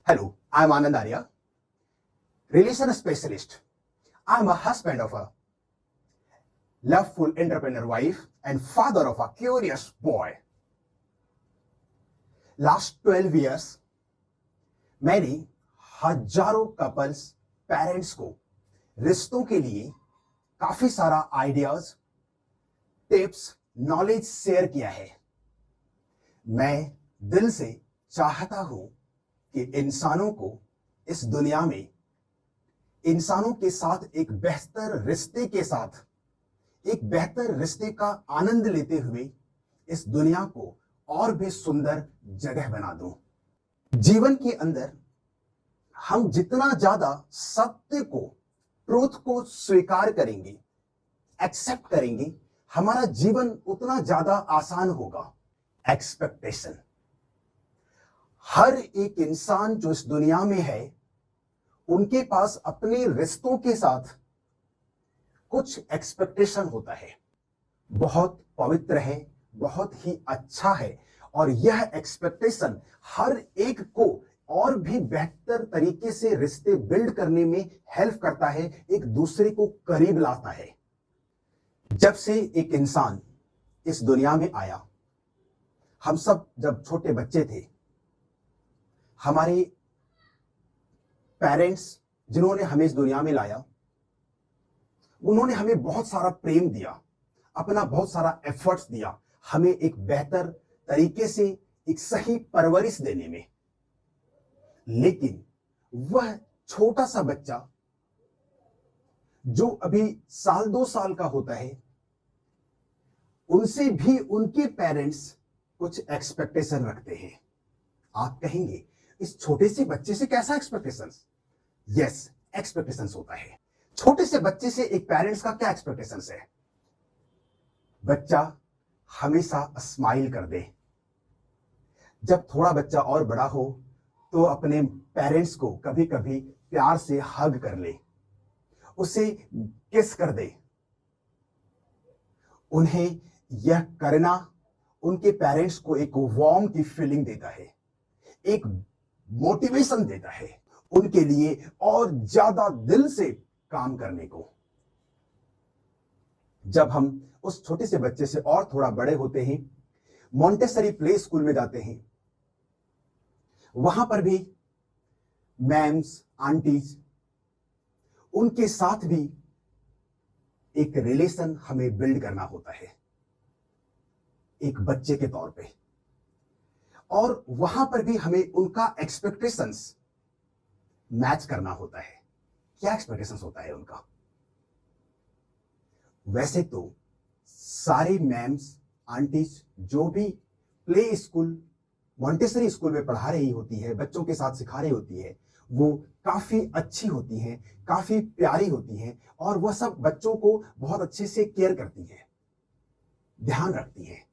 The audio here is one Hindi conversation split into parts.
Hello, I'm Anand Arya, relation specialist. I'm a husband of a loveful entrepreneur wife and father of a curious boy. Last 12 years, मैंने हजारों कपल्स पेरेंट्स को रिश्तों के लिए काफी सारा आइडियाज, टिप्स, नॉलेज शेयर किया है। मैं दिल से चाहता हूं कि इंसानों को इस दुनिया में इंसानों के साथ एक बेहतर रिश्ते के साथ एक बेहतर रिश्ते का आनंद लेते हुए इस दुनिया को और भी सुंदर जगह बना दूं। जीवन के अंदर हम जितना ज्यादा सत्य को, ट्रूथ को स्वीकार करेंगे, एक्सेप्ट करेंगे, हमारा जीवन उतना ज्यादा आसान होगा। एक्सपेक्टेशन, हर एक इंसान जो इस दुनिया में है उनके पास अपने रिश्तों के साथ कुछ एक्सपेक्टेशन होता है। बहुत पवित्र है, बहुत ही अच्छा है और यह एक्सपेक्टेशन हर एक को और भी बेहतर तरीके से रिश्ते बिल्ड करने में हेल्प करता है, एक दूसरे को करीब लाता है। जब से एक इंसान इस दुनिया में आया, हम सब जब छोटे बच्चे थे, हमारे पेरेंट्स जिन्होंने हमें इस दुनिया में लाया, उन्होंने हमें बहुत सारा प्रेम दिया, अपना बहुत सारा एफर्ट्स दिया, हमें एक बेहतर तरीके से एक सही परवरिश देने में। लेकिन वह छोटा सा बच्चा जो अभी साल 2 साल का होता है, उनसे भी उनके पेरेंट्स कुछ एक्सपेक्टेशन रखते हैं। आप कहेंगे इस छोटे से बच्चे से कैसा एक्सपेक्टेशंस? यस, एक्सपेक्टेशंस होता है। छोटे से बच्चे से एक पेरेंट्स का क्या एक्सपेक्टेशंस है? बच्चा हमेशा स्माइल कर दे। जब थोड़ा बच्चा और बड़ा हो तो अपने पेरेंट्स को कभी कभी प्यार से हग कर ले, उसे किस कर दे। उन्हें यह करना उनके पेरेंट्स को एक वार्म की फीलिंग देता है, एक मोटिवेशन देता है उनके लिए और ज्यादा दिल से काम करने को। जब हम उस छोटे से बच्चे से और थोड़ा बड़े होते हैं, मॉन्टेसरी प्ले स्कूल में जाते हैं, वहां पर भी मैम्स, आंटीज, उनके साथ भी एक रिलेशन हमें बिल्ड करना होता है एक बच्चे के तौर पे। और वहां पर भी हमें उनका एक्सपेक्टेशंस मैच करना होता है। क्या एक्सपेक्टेशंस होता है उनका? वैसे तो सारे मैम्स, आंटीज जो भी प्ले स्कूल, मॉन्टेसरी स्कूल में पढ़ा रही होती है, बच्चों के साथ सिखा रही होती है, वो काफी अच्छी होती हैं, काफी प्यारी होती हैं और वह सब बच्चों को बहुत अच्छे से केयर करती हैं, ध्यान रखती हैं।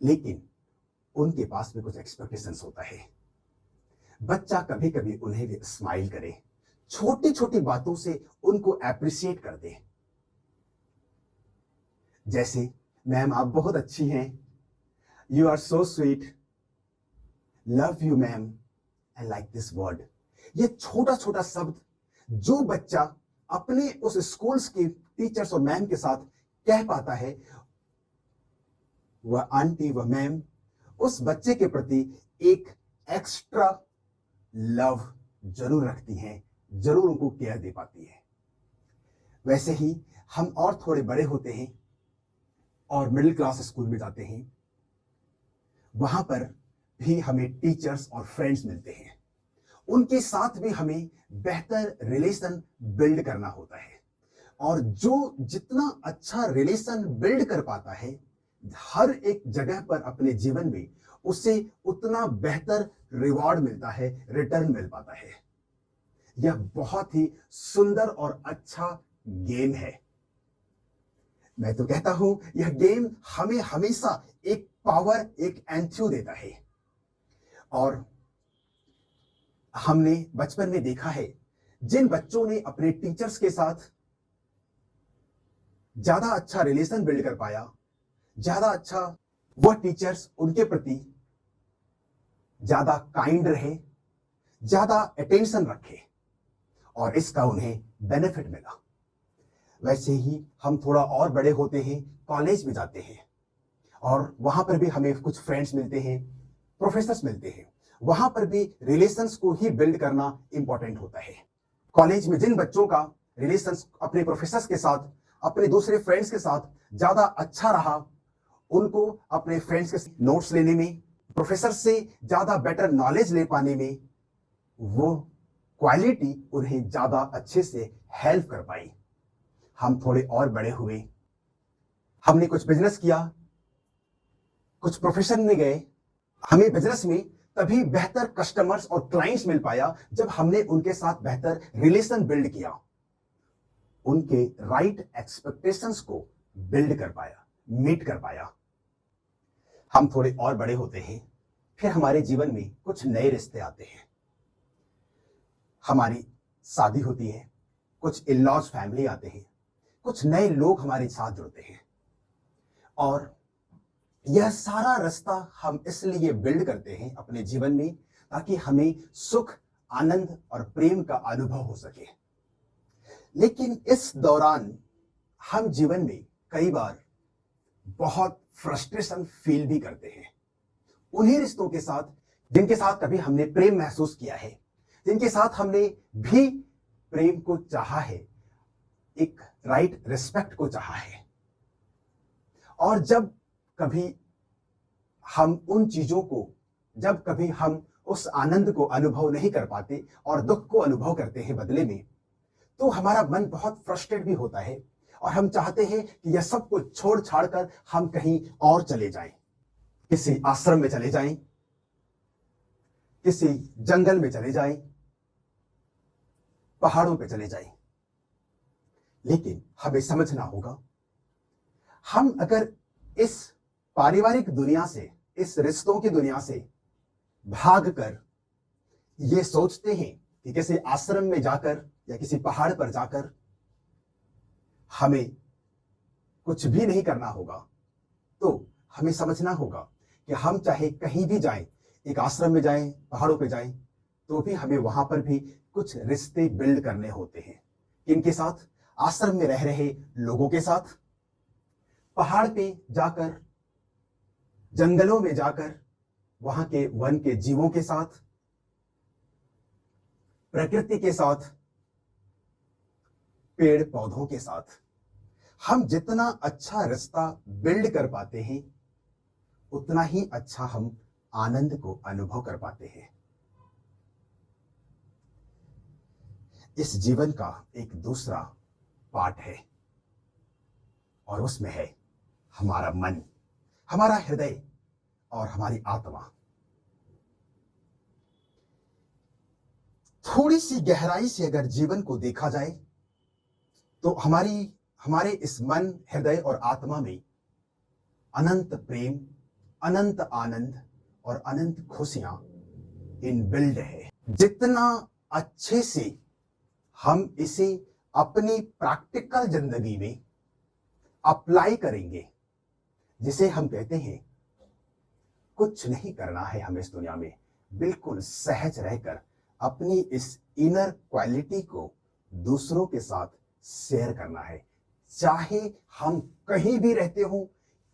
लेकिन उनके पास भी कुछ एक्सपेक्टेशंस होता है। बच्चा कभी कभी उन्हें भी स्माइल करे, छोटी छोटी बातों से उनको अप्रिशिएट कर दे। जैसे, मैम आप बहुत अच्छी हैं, you are so sweet, love you ma'am, I like this word. ये छोटा छोटा शब्द जो बच्चा अपने उस स्कूल्स के टीचर्स और मैम के साथ कह पाता है, वह आंटी, वह मैम उस बच्चे के प्रति एक एक्स्ट्रा लव जरूर रखती हैं, जरूर उनको केयर दे पाती है। वैसे ही हम और थोड़े बड़े होते हैं और मिडिल क्लास स्कूल में जाते हैं, वहां पर भी हमें टीचर्स और फ्रेंड्स मिलते हैं, उनके साथ भी हमें बेहतर रिलेशन बिल्ड करना होता है। और जो जितना अच्छा रिलेशन बिल्ड कर पाता है हर एक जगह पर अपने जीवन में, उसे उतना बेहतर रिवॉर्ड मिलता है, रिटर्न मिल पाता है। यह बहुत ही सुंदर और अच्छा गेम है। मैं तो कहता हूं यह गेम हमें हमेशा एक पावर, एक एंथ्यू देता है। और हमने बचपन में देखा है, जिन बच्चों ने अपने टीचर्स के साथ ज्यादा अच्छा रिलेशन बिल्ड कर पाया, ज्यादा अच्छा वह टीचर्स उनके प्रति ज्यादा काइंड रहे, ज्यादा अटेंशन रखे और इसका उन्हें बेनिफिट मिला। वैसे ही हम थोड़ा और बड़े होते हैं, कॉलेज में जाते हैं और वहां पर भी हमें कुछ फ्रेंड्स मिलते हैं, प्रोफेसर्स मिलते हैं। वहां पर भी रिलेशंस को ही बिल्ड करना इंपॉर्टेंट होता है। कॉलेज में जिन बच्चों का रिलेशंस अपने प्रोफेसर्स के साथ, अपने दूसरे फ्रेंड्स के साथ ज्यादा अच्छा रहा, उनको अपने फ्रेंड्स के नोट्स लेने में, प्रोफेसर से ज्यादा बेटर नॉलेज ले पाने में वो क्वालिटी उन्हें ज्यादा अच्छे से हेल्प कर पाई। हम थोड़े और बड़े हुए, हमने कुछ बिजनेस किया, कुछ प्रोफेशन में गए। हमें बिजनेस में तभी बेहतर कस्टमर्स और क्लाइंट्स मिल पाया जब हमने उनके साथ बेहतर रिलेशन बिल्ड किया, उनके राइट एक्सपेक्टेशंस को बिल्ड कर पाया, मीट कर पाया। हम थोड़े और बड़े होते हैं, फिर हमारे जीवन में कुछ नए रिश्ते आते हैं, हमारी शादी होती है, कुछ इन-लॉज फैमिली आते हैं, कुछ नए लोग हमारे साथ जुड़ते हैं और यह सारा रास्ता हम इसलिए बिल्ड करते हैं अपने जीवन में ताकि हमें सुख, आनंद और प्रेम का अनुभव हो सके। लेकिन इस दौरान हम जीवन में कई बार बहुत फ्रस्ट्रेशन फील भी करते हैं उन्हीं रिश्तों के साथ जिनके साथ कभी हमने प्रेम महसूस किया है, जिनके साथ हमने भी प्रेम को चाहा है, एक राइट रिस्पेक्ट को चाहा है। और जब कभी हम उन चीजों को, जब कभी हम उस आनंद को अनुभव नहीं कर पाते और दुख को अनुभव करते हैं बदले में, तो हमारा मन बहुत फ्रस्ट्रेट भी होता है और हम चाहते हैं कि यह सब कुछ छोड़ छाड़ कर हम कहीं और चले जाएं, किसी आश्रम में चले जाएं, किसी जंगल में चले जाएं, पहाड़ों पे चले जाएं। लेकिन हमें समझना होगा, हम अगर इस पारिवारिक दुनिया से, इस रिश्तों की दुनिया से भागकर ये सोचते हैं कि किसी आश्रम में जाकर या किसी पहाड़ पर जाकर हमें कुछ भी नहीं करना होगा, तो हमें समझना होगा कि हम चाहे कहीं भी जाएं, एक आश्रम में जाएं, पहाड़ों पे जाएं, तो भी हमें वहां पर भी कुछ रिश्ते बिल्ड करने होते हैं। किनके साथ? आश्रम में रह रहे लोगों के साथ, पहाड़ पे जाकर, जंगलों में जाकर वहां के वन के जीवों के साथ, प्रकृति के साथ, पेड़ पौधों के साथ। हम जितना अच्छा रिश्ता बिल्ड कर पाते हैं उतना ही अच्छा हम आनंद को अनुभव कर पाते हैं। इस जीवन का एक दूसरा पार्ट है और उसमें है हमारा मन, हमारा हृदय और हमारी आत्मा। थोड़ी सी गहराई से अगर जीवन को देखा जाए तो हमारे इस मन, हृदय और आत्मा में अनंत प्रेम, अनंत आनंद और अनंत खुशियां इनबिल्ड है। जितना अच्छे से हम इसे अपनी प्रैक्टिकल जिंदगी में अप्लाई करेंगे, जिसे हम कहते हैं कुछ नहीं करना है हमें इस दुनिया में, बिल्कुल सहज रहकर अपनी इस इनर क्वालिटी को दूसरों के साथ शेयर करना है। चाहे हम कहीं भी रहते हो,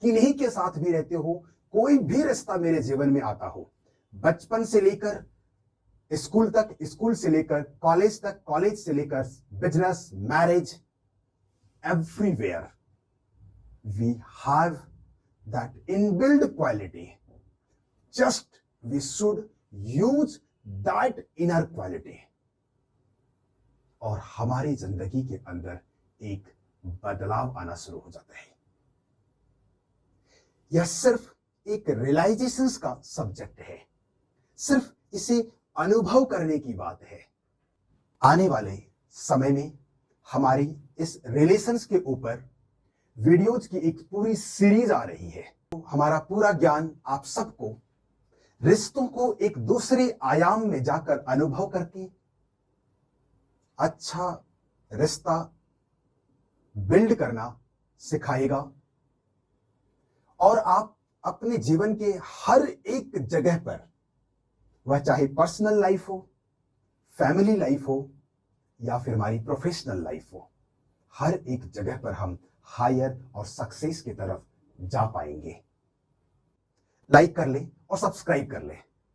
किन्हीं के साथ भी रहते हो, कोई भी रिश्ता मेरे जीवन में आता हो, बचपन से लेकर स्कूल तक, स्कूल से लेकर कॉलेज तक, कॉलेज से लेकर business, marriage, everywhere we have that inbuilt quality. Just we should use that inner quality. और हमारी जिंदगी के अंदर एक बदलाव आना शुरू हो जाता है। यह सिर्फ एक रियलाइजेशंस का सब्जेक्ट है, सिर्फ इसे अनुभव करने की बात है। आने वाले समय में हमारी इस रिलेशंस के ऊपर वीडियोज की एक पूरी सीरीज आ रही है। तो हमारा पूरा ज्ञान आप सबको रिश्तों को एक दूसरे आयाम में जाकर अनुभव करके अच्छा रिश्ता बिल्ड करना सिखाएगा और आप अपने जीवन के हर एक जगह पर, वह चाहे पर्सनल लाइफ हो, फैमिली लाइफ हो या फिर हमारी प्रोफेशनल लाइफ हो, हर एक जगह पर हम हायर और सक्सेस की तरफ जा पाएंगे। लाइक कर ले और सब्सक्राइब कर ले।